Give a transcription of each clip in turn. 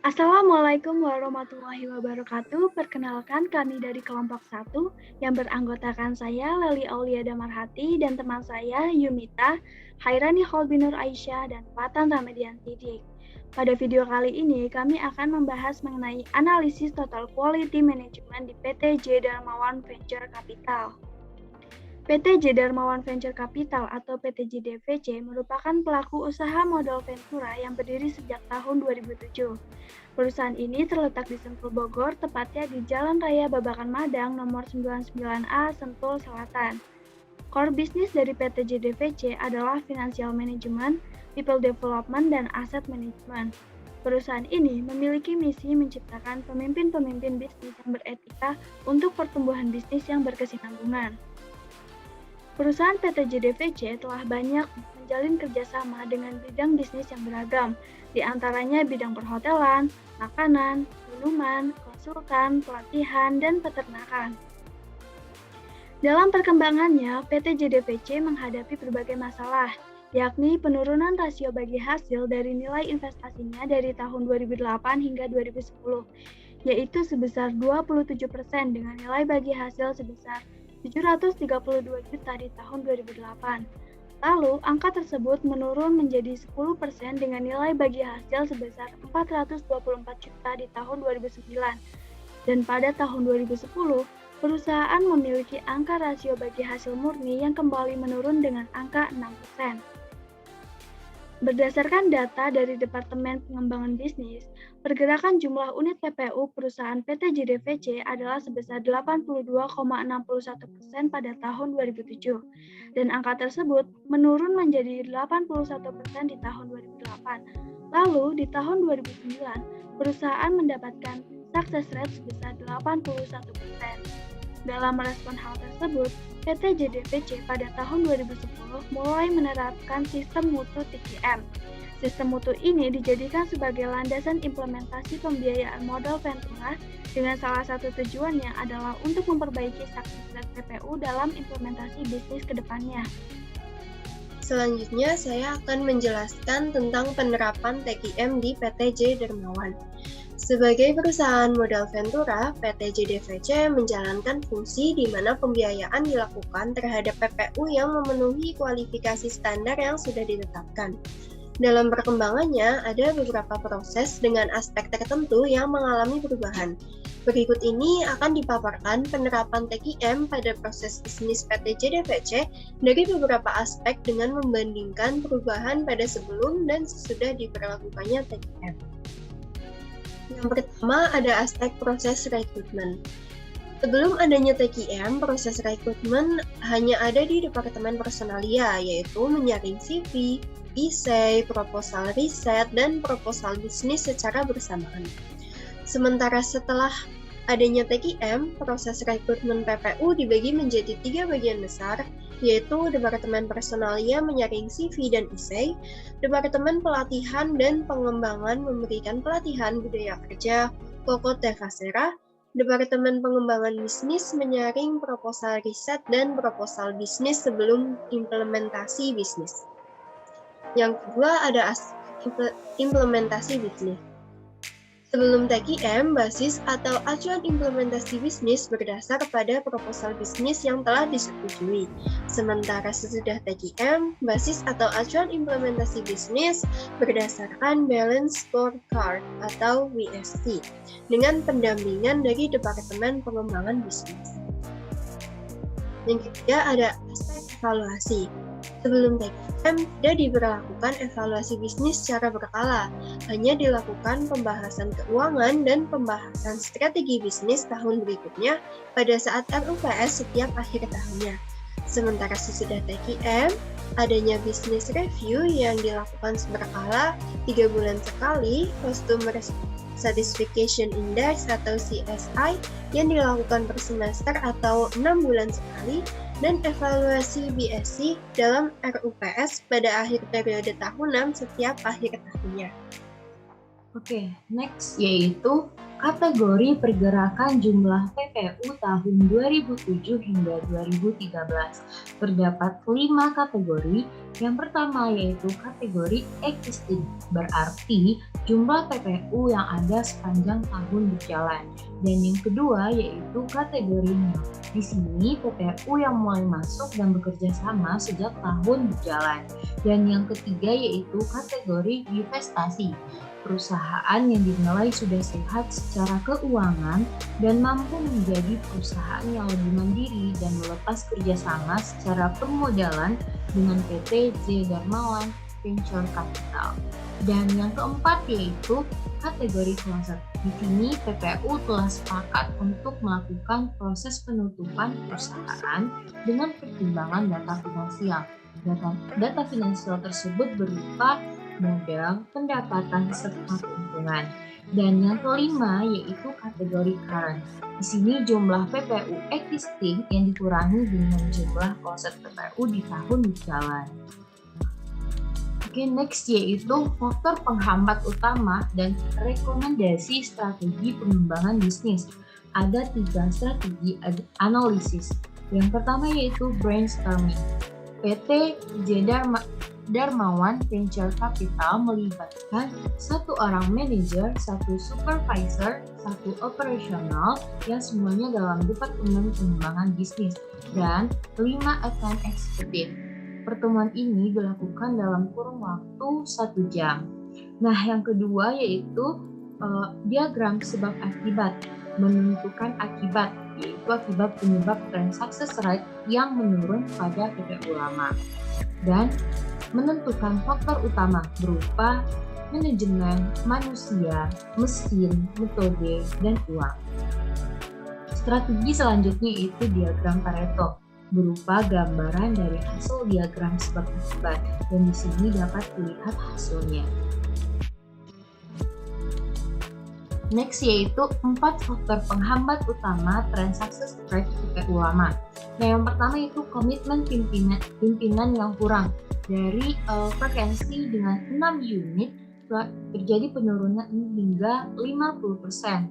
Assalamualaikum warahmatullahi wabarakatuh. Perkenalkan kami dari kelompok 1 yang beranggotakan saya Leli Auliada Marhati dan teman saya Yumita, Hairani Holbinur Aisyah, dan Fatan Ramadian Sidik. Pada video kali ini kami akan membahas mengenai analisis total quality management di PT J Darmawan Venture Capital. PT J Darmawan Venture Capital atau PT JDVC merupakan pelaku usaha modal Ventura yang berdiri sejak tahun 2007. Perusahaan ini terletak di Sentul Bogor, tepatnya di Jalan Raya Babakan Madang nomor 99A Sentul Selatan. Core bisnis dari PT JDVC adalah financial management, people development, dan asset management. Perusahaan ini memiliki misi menciptakan pemimpin-pemimpin bisnis yang beretika untuk pertumbuhan bisnis yang berkesinambungan. Perusahaan PT JDVC telah banyak menjalin kerjasama dengan bidang bisnis yang beragam, di antaranya bidang perhotelan, makanan, minuman, konsultan, pelatihan, dan peternakan. Dalam perkembangannya, PT JDVC menghadapi berbagai masalah, yakni penurunan rasio bagi hasil dari nilai investasinya dari tahun 2008 hingga 2010, yaitu sebesar 27% dengan nilai bagi hasil sebesar 732 juta di tahun 2008. Lalu, angka tersebut menurun menjadi 10% dengan nilai bagi hasil sebesar 424 juta di tahun 2009. Dan pada tahun 2010, perusahaan memiliki angka rasio bagi hasil murni yang kembali menurun dengan angka 6%. Berdasarkan data dari Departemen Pengembangan Bisnis, pergerakan jumlah unit PPU perusahaan PT JDVC adalah sebesar 82,61% pada tahun 2007, dan angka tersebut menurun menjadi 81% di tahun 2008. Lalu, di tahun 2009, perusahaan mendapatkan success rate sebesar 81%. Dalam merespon hal tersebut, PT JDVC pada tahun 2010 mulai menerapkan sistem mutu TQM. Sistem mutu ini dijadikan sebagai landasan implementasi pembiayaan modal Ventura dengan salah satu tujuannya adalah untuk memperbaiki success rate PPU dalam implementasi bisnis ke depannya. Selanjutnya, saya akan menjelaskan tentang penerapan TQM di PT J Darmawan. Sebagai perusahaan modal Ventura, PT JDVC menjalankan fungsi di mana pembiayaan dilakukan terhadap PPU yang memenuhi kualifikasi standar yang sudah ditetapkan. Dalam perkembangannya, ada beberapa proses dengan aspek tertentu yang mengalami perubahan. Berikut ini akan dipaparkan penerapan TQM pada proses bisnis PT JDVC dari beberapa aspek dengan membandingkan perubahan pada sebelum dan sesudah diberlakukannya TQM. Yang pertama ada aspek proses rekrutmen. Sebelum adanya TQM, proses rekrutmen hanya ada di Departemen Personalia, yaitu menyaring CV, essay, proposal riset, dan proposal bisnis secara bersamaan. Sementara setelah adanya TQM, proses rekrutmen PPU dibagi menjadi 3 bagian besar, yaitu Departemen Personalia menyaring CV dan essay, Departemen Pelatihan dan Pengembangan memberikan pelatihan budaya kerja, Kokot Devasera, Departemen Pengembangan Bisnis menyaring proposal riset dan proposal bisnis sebelum implementasi bisnis. Yang kedua ada implementasi bisnis. Sebelum TQM, basis atau acuan implementasi bisnis berdasar pada proposal bisnis yang telah disetujui. Sementara sesudah TQM, basis atau acuan implementasi bisnis berdasarkan Balance Scorecard atau WSC dengan pendampingan dari Departemen Pengembangan Bisnis. Yang ketiga ada aspek evaluasi. Sebelum TQM, tidak diberlakukan evaluasi bisnis secara berkala, hanya dilakukan pembahasan keuangan dan pembahasan strategi bisnis tahun berikutnya pada saat RUPS setiap akhir tahunnya. Sementara sesudah TQM, adanya business review yang dilakukan berkala 3 bulan sekali, Customer Satisfaction Index atau CSI yang dilakukan per semester atau 6 bulan sekali, dan evaluasi BSC dalam RUPS pada akhir periode tahunan setiap akhir tahunnya. Oke, next yaitu Kategori pergerakan jumlah PPU tahun 2007 hingga 2013. Terdapat 5 kategori. Yang pertama yaitu kategori existing, berarti jumlah PPU yang ada sepanjang tahun berjalan. Dan yang kedua yaitu kategori new. Di sini PPU yang mulai masuk dan bekerja sama sejak tahun berjalan. Dan yang ketiga yaitu kategori investasi, perusahaan yang dinilai sudah sehat secara keuangan dan mampu menjadi perusahaan yang lebih mandiri dan melepas kerjasama secara permodalan dengan PT J. Darmawan Venture Capital. Dan yang keempat yaitu kategori closet. Di sini PPU telah sepakat untuk melakukan proses penutupan perusahaan dengan pertimbangan data finansial. Data finansial tersebut berupa modal, pendapatan, serta keuntungan. Dan yang kelima yaitu kategori current. Di sini jumlah PPU existing yang dikurangi dengan jumlah closet PPU di tahun berjalan. Oke, next yaitu faktor penghambat utama dan rekomendasi strategi pengembangan bisnis. Ada 3 strategi analisis. Yang pertama yaitu brainstorming. PT J. Darmawan Venture Capital melibatkan 1 orang manajer, 1 supervisor, 1 operasional yang semuanya dalam departemen pengembangan bisnis, dan 5 account executive. Pertemuan ini dilakukan dalam kurun waktu 1 jam. Nah, yang kedua yaitu diagram sebab akibat, menentukan akibat, yaitu akibat penyebab tren success rate yang menurun pada PPU lama. Dan menentukan faktor utama berupa manajemen, manusia, mesin, metode, dan uang. Strategi selanjutnya yaitu diagram Pareto, berupa gambaran dari hasil diagram sebab akibat, dan di sini dapat dilihat hasilnya. Next yaitu 4 faktor penghambat utama tren success rate PPU lama. Nah, yang pertama itu komitmen pimpinan yang kurang. Dari frekuensi dengan 6 unit terjadi penurunan hingga 50%.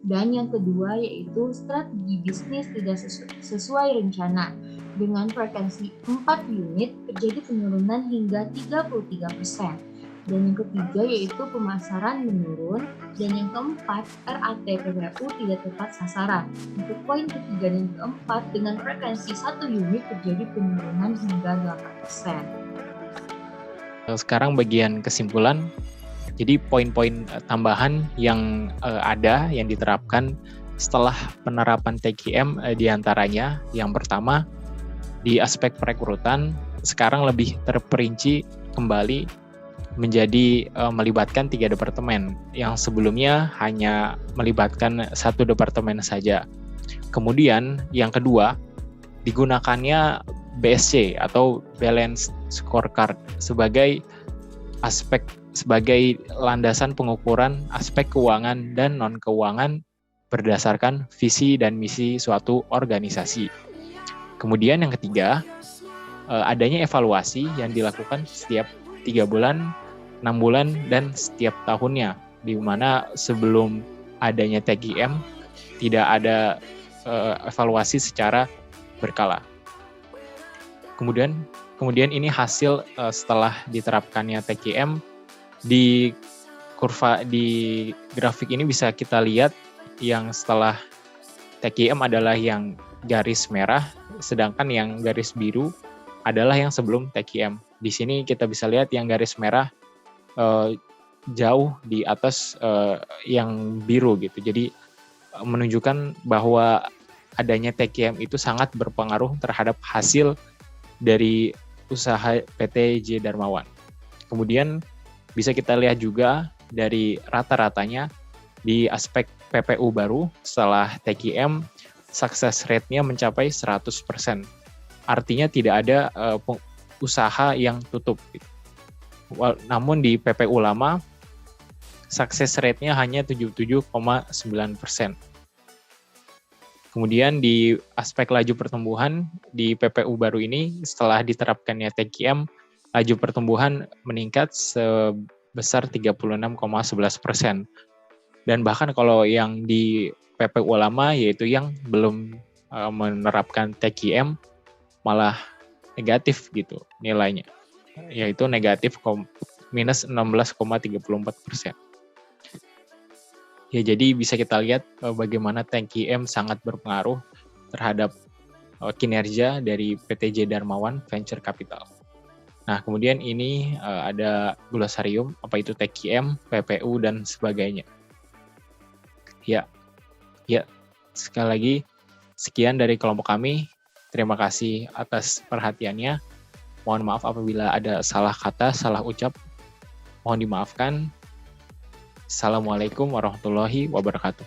Dan yang kedua yaitu strategi bisnis tidak sesuai rencana. Dengan frekuensi 4 unit terjadi penurunan hingga 33%. Dan yang ketiga yaitu pemasaran menurun. Dan yang keempat, RAT PPU tidak tepat sasaran. Untuk poin ketiga dan keempat, dengan frekuensi 1 unit terjadi penurunan hingga 8%. Sekarang bagian kesimpulan. Jadi poin-poin tambahan yang ada, yang diterapkan setelah penerapan TQM diantaranya, yang pertama, di aspek perekrutan, sekarang lebih terperinci kembali menjadi melibatkan 3 departemen, yang sebelumnya hanya melibatkan 1 departemen saja. Kemudian yang kedua, digunakannya BSC atau Balanced Scorecard sebagai landasan pengukuran aspek keuangan dan non-keuangan berdasarkan visi dan misi suatu organisasi. Kemudian yang ketiga, adanya evaluasi yang dilakukan setiap 3 bulan, 6 bulan, dan setiap tahunnya, di mana sebelum adanya TQM tidak ada evaluasi secara berkala. Kemudian ini hasil setelah diterapkannya TQM. Di grafik ini bisa kita lihat yang setelah TQM adalah yang garis merah, sedangkan yang garis biru adalah yang sebelum TQM. Di sini kita bisa lihat yang garis merah jauh di atas yang biru gitu. Jadi menunjukkan bahwa adanya TQM itu sangat berpengaruh terhadap hasil dari usaha PT J. Darmawan. Kemudian bisa kita lihat juga dari rata-ratanya di aspek PPU baru setelah TQM, success rate-nya mencapai 100%. Artinya tidak ada usaha yang tutup. Namun di PPU lama, success rate-nya hanya 77,9%. Kemudian di aspek laju pertumbuhan, di PPU baru ini, setelah diterapkannya TQM, laju pertumbuhan meningkat sebesar 36,11%. Dan bahkan kalau yang di PPU lama, yaitu yang belum menerapkan TQM, malah negatif gitu nilainya, yaitu negatif minus 16,34%. Ya, jadi bisa kita lihat bagaimana TQM sangat berpengaruh terhadap kinerja dari PTJ Darmawan Venture Capital. Nah, kemudian ini ada glosarium, apa itu TQM, PPU, dan sebagainya. Ya, sekali lagi, sekian dari kelompok kami. Terima kasih atas perhatiannya. Mohon maaf apabila ada salah kata, salah ucap. Mohon dimaafkan. Assalamualaikum warahmatullahi wabarakatuh.